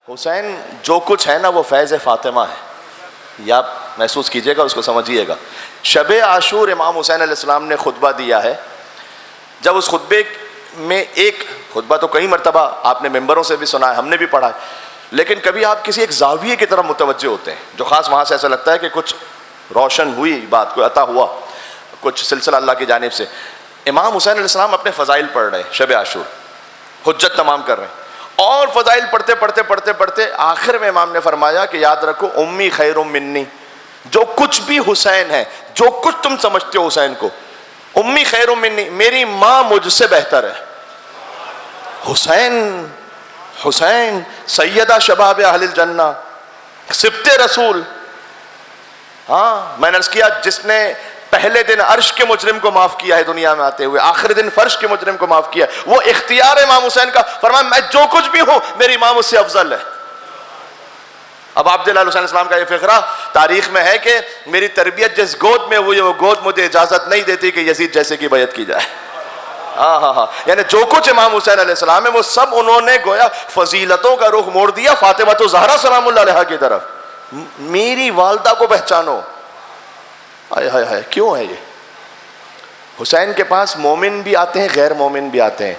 حسین جو کچھ ہے نا وہ فیض فاطمہ ہے، یہ آپ محسوس کیجئے گا، اس کو سمجھیے گا۔ شب عاشور امام حسین علیہ السلام نے خطبہ دیا ہے، جب اس خطبے میں ایک خطبہ تو کئی مرتبہ آپ نے ممبروں سے بھی سنا ہے، ہم نے بھی پڑھا ہے، لیکن کبھی آپ کسی ایک زاویے کی طرف متوجہ ہوتے ہیں جو خاص وہاں سے ایسا لگتا ہے کہ کچھ روشن ہوئی بات، کوئی عطا ہوا، کچھ سلسلہ اللہ کی جانب سے۔ امام حسین علیہ السلام اپنے فضائل پڑھ رہے ہیں شب عاشور، حجت تمام کر رہے ہیں، اور فضائل پڑھتے آخر میں امام نے فرمایا کہ یاد رکھو امی خیر منی، جو کچھ بھی حسین ہے، جو کچھ تم سمجھتے ہو حسین کو، امی خیر منی، میری ماں مجھ سے بہتر ہے۔ حسین سیدہ شباب اہل الجنہ، سبط رسول، ہاں میں نے عرض کیا جس نے پہلے دن عرش کے مجرم کو معاف کیا ہے دنیا میں آتے ہوئے، آخری دن فرش کے مجرم کو معاف کیا، وہ اختیار امام حسین کا، فرمایا میں جو کچھ بھی ہوں میری ماں مجھ سے افضل ہے۔ اب عبداللہ حسین السلام کا یہ فقرہ تاریخ میں ہے کہ میری تربیت جس گود میں ہوئی وہ گود مجھے اجازت نہیں دیتی کہ یزید جیسے کی بیعت کی جائے۔ ہاں یعنی جو کچھ امام حسین علیہ السلام ہے وہ سب انہوں نے گویا فضیلتوں کا رخ موڑ دیا فاطمہ زہرا سلام اللہ علیہا کی طرف۔ میری والدہ کو پہچانو، ہائے کیوں ہے یہ؟ حسین کے پاس مومن بھی آتے ہیں، غیر مومن بھی آتے ہیں،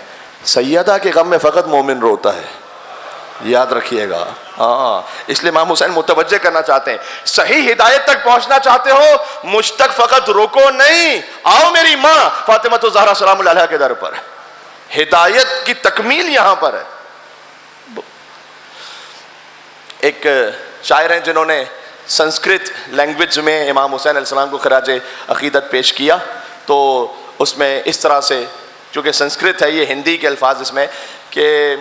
سیدہ کے غم میں فقط مومن روتا ہے، یاد رکھیے گا۔ ہاں اس لیے امام حسین متوجہ کرنا چاہتے ہیں، صحیح ہدایت تک پہنچنا چاہتے ہو مجھ تک فقط رکو نہیں، آؤ میری ماں فاطمہ زہرا سلام اللہ علیہا کے در پر، ہدایت کی تکمیل یہاں پر ہے۔ ایک شاعر ہیں جنہوں نے سنسکرت لینگویج میں امام حسین علیہ السلام کو خراج عقیدت پیش کیا، تو اس میں اس طرح سے، چونکہ سنسکرت ہے یہ ہندی کے الفاظ اس میں، کہ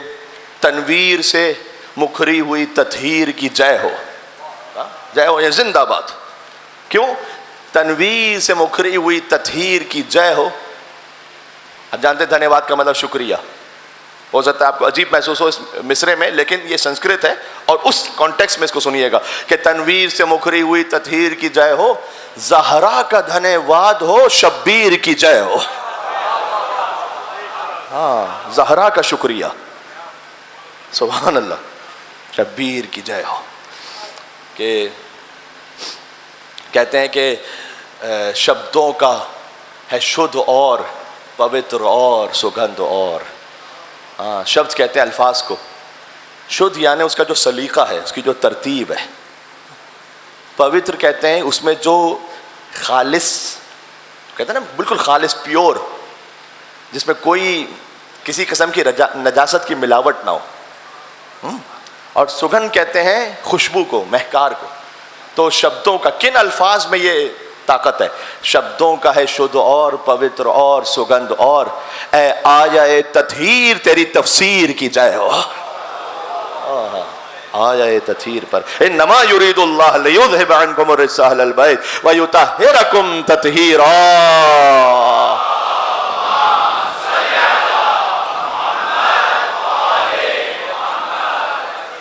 تنویر سے مکھری ہوئی تطہیر کی جے ہو، جے ہو یہ زندہ باد، کیوں؟ تنویر سے مکھری ہوئی تطہیر کی جے ہو۔ اب جانتے دھنیہ واد کا مطلب شکریہ، ہو سکتا ہے آپ کو عجیب محسوس ہو اس مصرے میں، لیکن یہ سنسکرت ہے اور اس کانٹیکس میں اس کو سنیے گا کہ تنویر سے مکھری ہوئی تطہیر کی جے ہو، زہرا کا دھنیہ واد ہو شبیر کی جے ہو۔ ہاں زہرا کا شکریہ، سبحان اللہ، شبیر کی جے ہو۔ کہ کہتے ہیں کہ شبدوں کا ہے شدھ اور پوتر اور سگندھ اور، ہاں شبد کہتے ہیں الفاظ کو، شدھ یعنی اس کا جو سلیقہ ہے، اس کی جو ترتیب ہے، پوتر کہتے ہیں اس میں جو خالص، کہتے ہیں نا بالکل خالص پیور، جس میں کوئی کسی قسم کی نجاست کی ملاوٹ نہ ہو، اور سگندھ کہتے ہیں خوشبو کو، مہکار کو۔ تو شبدوں کا کن الفاظ میں یہ طاقت ہے؟ شبدوں کا ہے شدھ اور پوتر اور سگندھ اور، اے آیہ تطہیر تیری تفسیر کی جائے ہو۔ آیہ تطہیر پر انما یرید اللہ لیذھب عنکم الرجس اہل البیت ویطہرکم تطہیرا۔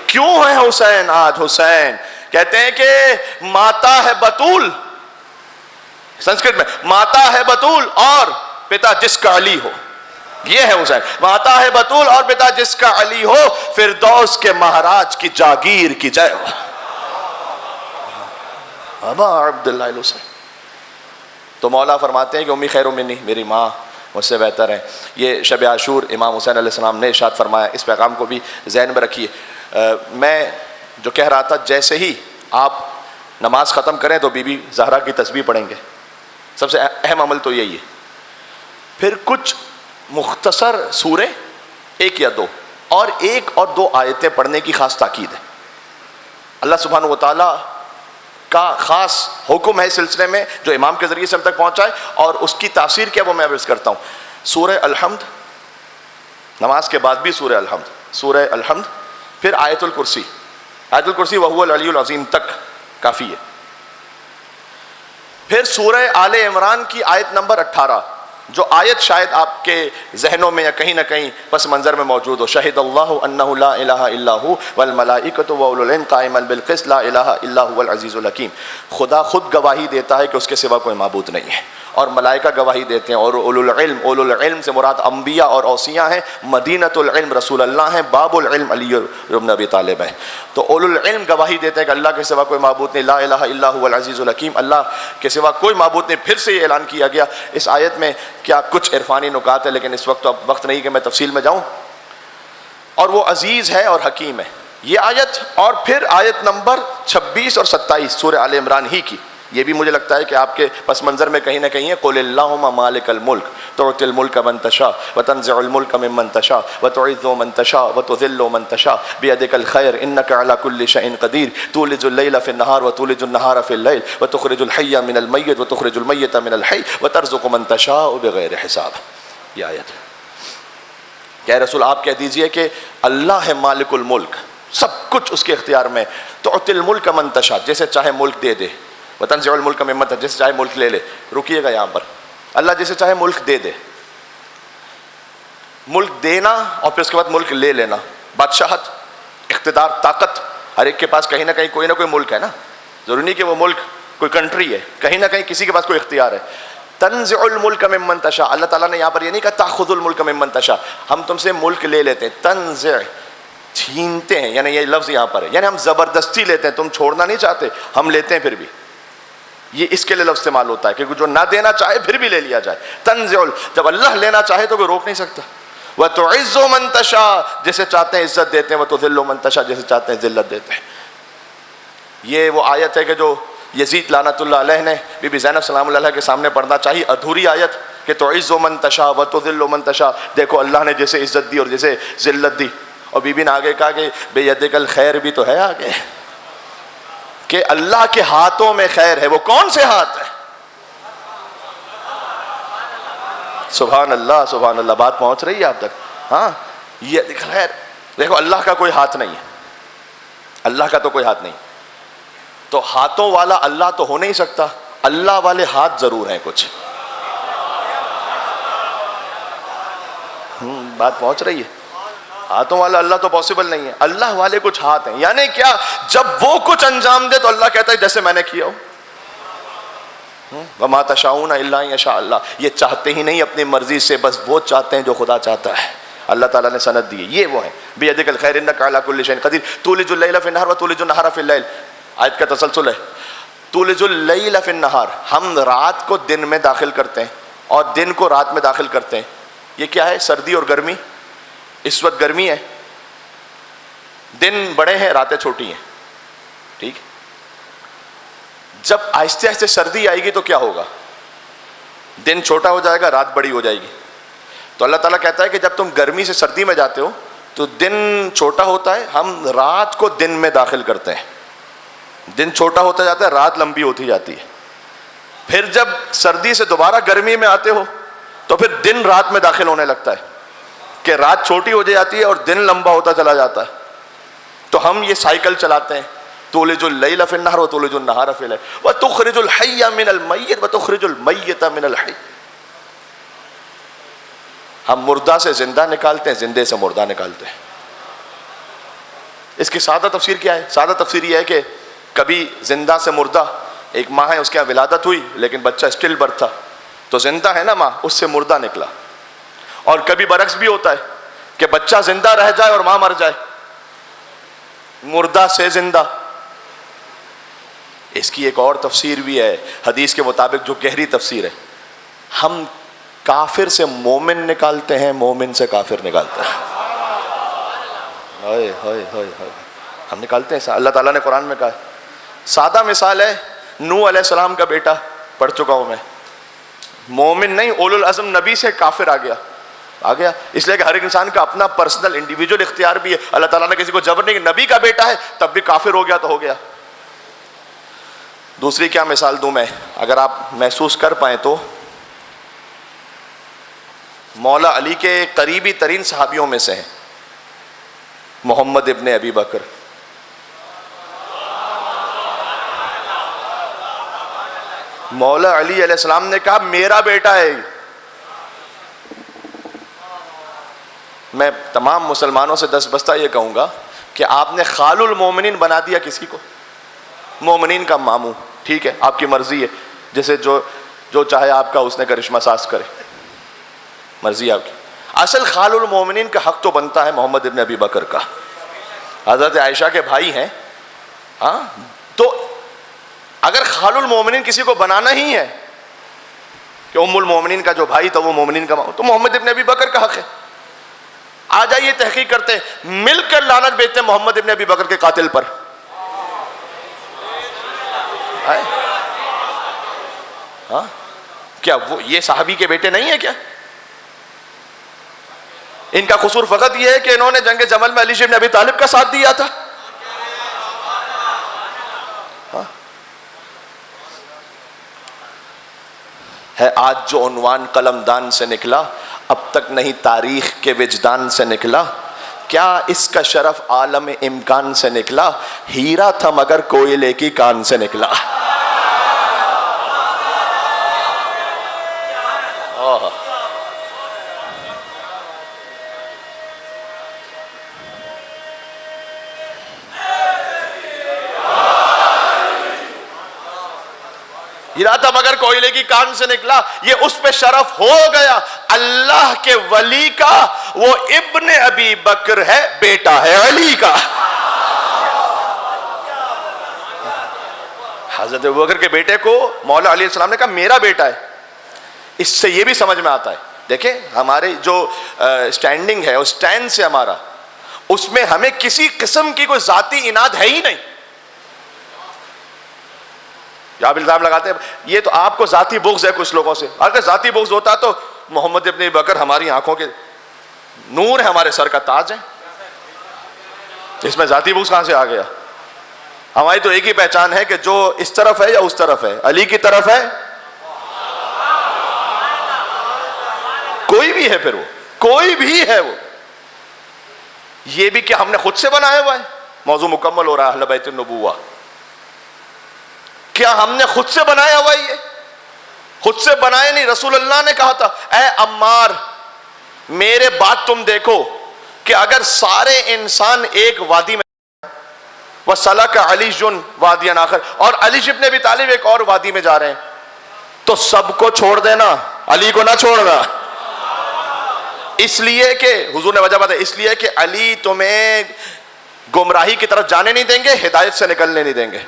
کیوں ہے حسین آج؟ حسین کہتے ہیں کہ ماتا ہے بطول، سنسکرت میں ماتا ہے بطول اور پتا جس کا علی ہو، یہ ہے حسین، ماتا ہے بطول اور پتا جس کا علی ہو، فردوس کے مہاراج کی جاگیر کی جے ہو۔ ابا عبداللہ الحسین، تو مولا فرماتے ہیں کہ امی خیر منی، میری ماں مجھ سے بہتر ہے۔ یہ شب عاشور امام حسین علیہ السلام نے ارشاد فرمایا، اس پیغام کو بھی ذہن میں رکھیے۔ میں جو کہہ رہا تھا، جیسے ہی آپ نماز ختم کریں تو بی بی زہرا کی تسبیح پڑھیں گے، سب سے اہم عمل تو یہی ہے۔ پھر کچھ مختصر سورے، ایک یا دو، اور ایک اور دو آیتیں پڑھنے کی خاص تاکید ہے۔ اللہ سبحانہ و تعالیٰ کا خاص حکم ہے اس سلسلے میں جو امام کے ذریعے سے ہم تک پہنچائے، اور اس کی تاثیر کیا وہ میں عرض کرتا ہوں۔ سورہ الحمد، نماز کے بعد بھی سورہ الحمد، سورہ الحمد، پھر آیت الکرسی، آیت الکرسی وہو العلی العظیم تک کافی ہے۔ پھر سورہ آل عمران کی آیت نمبر 18، جو آیت شاید آپ کے ذہنوں میں یا کہیں نہ کہیں پس منظر میں موجود ہو، شہد اللہ انہ لا الہ الا ہو والملائکۃ واولو العلم قائما بالقسط لا الہ الا هو العزیز الحکیم، خدا خود گواہی دیتا ہے کہ اس کے سوا کوئی معبود نہیں ہے۔ اور ملائکہ گواہی دیتے ہیں، اور اولو العلم سے مراد انبیاء اور اوصیاء ہیں، مدینۃ العلم رسول اللہ ہیں، باب العلم علی بن ابی طالب ہے۔ تو اولو العلم گواہی دیتے ہیں کہ اللہ کے سوا کوئی معبود نہیں، لا الہ الا هو العزیز الحکیم، اللہ کے سوا کوئی معبود نہیں۔ پھر سے یہ اعلان کیا گیا۔ اس آیت میں کیا کچھ عرفانی نکات ہے، لیکن اس وقت تو اب وقت نہیں کہ میں تفصیل میں جاؤں۔ اور وہ عزیز ہے اور حکیم ہے، یہ آیت، اور پھر آیت نمبر 26 اور 27 سورہ آل عمران ہی کی، یہ بھی مجھے لگتا ہے کہ آپ کے پس منظر میں کہیں نہ کہیں ہے، قل اللہم مالک الملک تؤتی الملک من تشاء وتنزع الملک ممن تشاء وتعز من تشاء وتذل من تشاء بیدک الخیر انک علی کل شیء قدیر تولج اللیل فی النہار وتولج النہار فی اللیل وتخرج الحی من المیت وتخرج المیت من الحی وترزق من تشاء بغیر حساب۔ یہ آیت کہ اے رسول آپ کہہ دیجئے کہ اللہ ہے مالک الملک، سب کچھ اس کے اختیار میں، تؤتی الملک من تشاء، جیسے چاہے ملک دے دے، وتنزع الملک ممن تشاء، جیسے چاہے ملک لے لے۔ رکیے گا یہاں پر، اللہ جیسے چاہے ملک دے دے، ملک دینا اور پھر اس کے بعد ملک لے لینا، بادشاہت، اقتدار، طاقت، ہر ایک کے پاس کہیں نہ کہیں کوئی نہ کوئی ملک ہے نا، ضروری نہیں کہ وہ ملک کوئی کنٹری ہے، کہیں نہ کہیں کسی کے پاس کوئی اختیار ہے۔ تنزع الملک ممن تشاء، اللہ تعالیٰ نے یہاں پر یہ نہیں کہا تاخذ الملک ممن تشاء، ہم تم سے ملک لے لیتے ہیں، تنزع چھینتے ہیں، یعنی یہ لفظ یہاں پر ہے، یعنی ہم زبردستی لیتے ہیں، تم چھوڑنا نہیں چاہتے، ہم لیتے ہیں پھر بھی، یہ اس کے لیے لفظ استعمال ہوتا ہے کہ جو نہ دینا چاہے پھر بھی لے لیا جائے۔ تنزع، جب اللہ لینا چاہے تو کوئی روک نہیں سکتا۔ وتعز من تشاء، جسے چاہتے ہیں عزت دیتے ہیں، وتذل من تشاء، جسے چاہتے ہیں ذلت دیتے ہیں۔ یہ وہ آیت ہے کہ جو یزید لعنت اللہ علیہ نے بی بی زینب سلام اللہ علیہ کے سامنے پڑھنا چاہیے، ادھوری آیت کہ تعز من تشاء وتذل من تشاء، دیکھو اللہ نے جیسے عزت دی اور جیسے ذلت دی، اور بی بی نے آگے کہا کہ بیدک الخیر بھی تو ہے آگے، کہ اللہ کے ہاتھوں میں خیر ہے۔ وہ کون سے ہاتھ ہے؟ سبحان اللہ سبحان اللہ، بات پہنچ رہی ہے آپ تک؟ ہاں، یہ خیر، دیکھو اللہ کا کوئی ہاتھ نہیں ہے، اللہ کا تو کوئی ہاتھ نہیں، تو ہاتھوں والا اللہ تو ہو نہیں سکتا، اللہ والے ہاتھ ضرور ہیں کچھ۔ بات پہنچ رہی ہے؟ ہاتھوں والا اللہ تو پاسبل نہیں ہے، اللہ والے کچھ ہاتھ ہیں، یعنی کیا؟ جب وہ کچھ انجام دے تو اللہ کہتا ہے جیسے میں نے کیا ہو۔ وَمَا تَشَاءُونَ إِلَّا أَن يَشَاءَ اللَّهُ، یہ چاہتے ہی نہیں اپنی مرضی سے، بس وہ چاہتے ہیں جو خدا چاہتا ہے۔ اللہ تعالیٰ نے سند دی ہے، یہ وہ ہیں بِيَدِكَ الْخَيْرُ إِنَّكَ عَلَىٰ كُلِّ شَيْءٍ قَدِيرٌ تُولِجُ اللَّيْلَ فِي النَّهَارِ وَتُولِجُ النَّهَارَ فِي اللَّيْلِ۔ آیت کا تسلسل ہے، تولج اللیل فی النہار، ہم رات کو دن میں داخل کرتے ہیں اور دن کو رات میں داخل کرتے ہیں۔ یہ کیا ہے؟ سردی اور گرمی، اس وقت گرمی ہے، دن بڑے ہیں راتیں چھوٹی ہیں، ٹھیک؟ جب آہستہ آہستہ سردی آئے گی تو کیا ہوگا؟ دن چھوٹا ہو جائے گا، رات بڑی ہو جائے گی۔ تو اللہ تعالیٰ کہتا ہے کہ جب تم گرمی سے سردی میں جاتے ہو تو دن چھوٹا ہوتا ہے، ہم رات کو دن میں داخل کرتے ہیں، دن چھوٹا ہوتا جاتا ہے، رات لمبی ہوتی جاتی ہے۔ پھر جب سردی سے دوبارہ گرمی میں آتے ہو تو پھر دن رات میں داخل ہونے لگتا ہے کہ رات چھوٹی ہو جاتی ہے اور دن لمبا ہوتا چلا جاتا ہے۔ تو ہم یہ سائیکل چلاتے ہیں، تولج اللیل فی النہار وتولج النہار فی اللیل وتخرج الحی من المیت وتخرج المیت من الحی۔ ہم مردہ سے زندہ نکالتے ہیں، زندے سے مردہ نکالتے ہیں۔ اس کی سادہ تفسیر کیا ہے؟ سادہ تفسیر یہ ہے کہ کبھی زندہ سے مردہ، ایک ماں ہے اس کے یہاں ولادت ہوئی لیکن بچہ اسٹل برتھ تھا، تو زندہ ہے نا ماں، اس سے مردہ نکلا۔ اور کبھی برعکس بھی ہوتا ہے کہ بچہ زندہ رہ جائے اور ماں مر جائے، مردہ سے زندہ۔ اس کی ایک اور تفسیر بھی ہے حدیث کے مطابق جو گہری تفسیر ہے، ہم کافر سے مومن نکالتے ہیں، مومن سے کافر نکالتے ہیں۔ ہم نکالتے ہیں، اللہ تعالیٰ نے قرآن میں کہا ہے۔ سادہ مثال ہے، نوح علیہ السلام کا بیٹا، پڑھ چکا ہوں میں، مومن نہیں، اولو العزم نبی سے کافر آ گیا، اس لیے کہ ہر ایک انسان کا اپنا پرسنل انڈیویجول اختیار بھی ہے۔ اللہ تعالیٰ نے کسی کو جبر نہیں، نبی کا بیٹا ہے تب بھی کافر ہو گیا تو ہو گیا۔ دوسری کیا مثال دوں میں، اگر آپ محسوس کر پائیں تو، مولا علی کے قریبی ترین صحابیوں میں سے ہیں محمد ابن ابی بکر۔ مولا علی علیہ السلام نے کہا میرا بیٹا ہے۔ میں تمام مسلمانوں سے دس بستہ یہ کہوں گا کہ آپ نے خال المومنین بنا دیا کسی کو، مومنین کا ماموں، ٹھیک ہے آپ کی مرضی ہے، جیسے جو جو چاہے آپ کا اس نے کرشمہ ساز کرے، مرضی آپ کی. اصل خال المومنین کا حق تو بنتا ہے محمد ابن ابی بکر کا، حضرت عائشہ کے بھائی ہیں. ہاں تو اگر خال المومنین کسی کو بنانا ہی ہے کہ ام المومنین کا جو بھائی تھا وہ مومنین کا تو محمد ابن ابی بکر کا حق ہے. آ جائیے تحقیق کرتے ہیں، مل کر لعنت بھیجتے ہیں محمد ابن ابی بکر کے قاتل پر. ہاں کیا وہ یہ صحابی کے بیٹے نہیں ہیں کیا؟ ان کا قصور فقط یہ ہے کہ انہوں نے جنگ جمل میں علی بن ابی طالب کا ساتھ دیا تھا. ہے آج جو عنوان قلم دان سے نکلا، اب تک نہیں تاریخ کے وجدان سے نکلا. کیا اس کا شرف عالم امکان سے نکلا، ہیرا تھا مگر کوئلے کی کان سے نکلا. ہیرا تھا مگر کوئلے کی کان سے نکلا. یہ اس پہ شرف ہو گیا اللہ کے ولی کا، وہ ابن ابی بکر ہے، بیٹا ہے علی کا. حضرت ابو بکر کے بیٹے کو مولا علیہ السلام نے کہا میرا بیٹا ہے. اس سے یہ بھی سمجھ میں آتا ہے، دیکھیں ہمارے جو سٹینڈنگ ہے، اس سٹینڈ سے ہمارا، اس میں ہمیں کسی قسم کی کوئی ذاتی اناد ہے ہی نہیں. یا آپ الزام لگاتے ہیں یہ تو آپ کو ذاتی بغض ہے کچھ لوگوں سے. اگر ذاتی بغض ہوتا تو محمد ابن بکر ہماری آنکھوں کے نور ہے، ہمارے سر کا تاج ہے. اس میں ذاتی بغض کہاں سے آ گیا؟ ہماری تو ایک ہی پہچان ہے کہ جو اس طرف ہے یا اس طرف ہے، علی کی طرف ہے، کوئی بھی ہے، پھر وہ کوئی بھی ہے. وہ یہ بھی کہ ہم نے خود سے بنایا ہوا ہے. موضوع مکمل ہو رہا ہے اہل بیت النبوہ. کیا ہم نے خود سے بنایا ہوا؟ یہ خود سے بنائے نہیں. رسول اللہ نے کہا تھا اے عمار میرے بات تم دیکھو کہ اگر سارے انسان ایک وادی میں وَسَلَكَ عَلِيٌّ وَادِيًا آخر، اور علی بن ابی طالب ایک اور وادی میں جا رہے ہیں، تو سب کو چھوڑ دینا، علی کو نہ چھوڑنا. اس لیے کہ حضور نے وجہ بتائی، اس لیے کہ علی تمہیں گمراہی کی طرف جانے نہیں دیں گے، ہدایت سے نکلنے نہیں دیں گے.